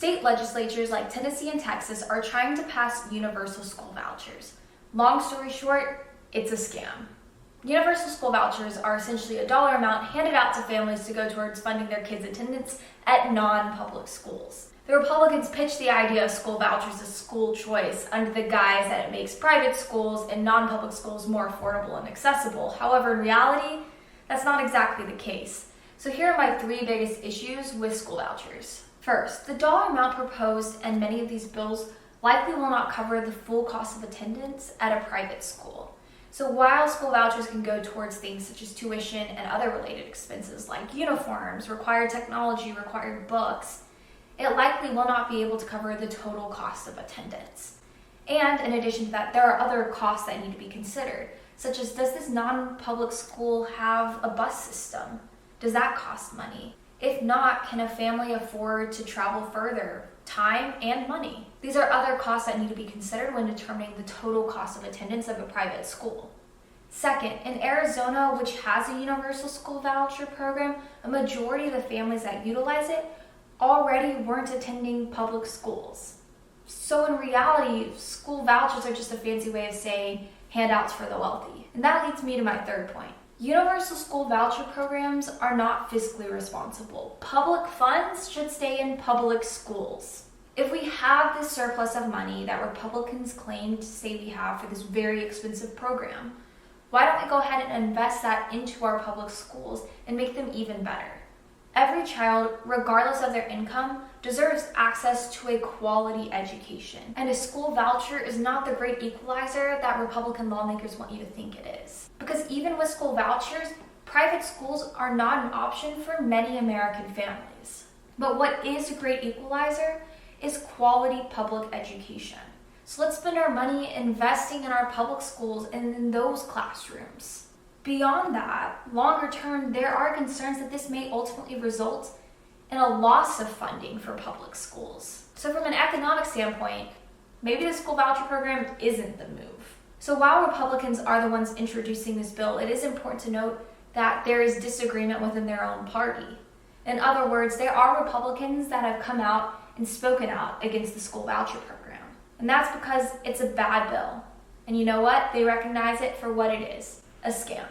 State legislatures like Tennessee and Texas are trying to pass universal school vouchers. Long story short, it's a scam. Universal school vouchers are essentially a dollar amount handed out to families to go towards funding their kids' attendance at non-public schools. The Republicans pitched the idea of school vouchers as school choice under the guise that it makes private schools and non-public schools more affordable and accessible. However, in reality, that's not exactly the case. So here are my 3 biggest issues with school vouchers. First, the dollar amount proposed in many of these bills likely will not cover the full cost of attendance at a private school. So while school vouchers can go towards things such as tuition and other related expenses like uniforms, required technology, required books, it likely will not be able to cover the total cost of attendance. And in addition to that, there are other costs that need to be considered, such as, does this non-public school have a bus system? Does that cost money? If not, can a family afford to travel further, time and money? These are other costs that need to be considered when determining the total cost of attendance of a private school. Second, in Arizona, which has a universal school voucher program, a majority of the families that utilize it already weren't attending public schools. So in reality, school vouchers are just a fancy way of saying handouts for the wealthy. And that leads me to my 3rd point. Universal school voucher programs are not fiscally responsible. Public funds should stay in public schools. If we have this surplus of money that Republicans claim to say we have for this very expensive program, why don't we go ahead and invest that into our public schools and make them even better? Every child, regardless of their income, deserves access to a quality education. And a school voucher is not the great equalizer that Republican lawmakers want you to think it is. Because even with school vouchers, private schools are not an option for many American families. But what is a great equalizer is quality public education. So let's spend our money investing in our public schools and in those classrooms. Beyond that, longer term, there are concerns that this may ultimately result in a loss of funding for public schools. So from an economic standpoint, maybe the school voucher program isn't the move. So while Republicans are the ones introducing this bill, it is important to note that there is disagreement within their own party. In other words, there are Republicans that have come out and spoken out against the school voucher program. And that's because it's a bad bill. And you know what? They recognize it for what it is. A scam.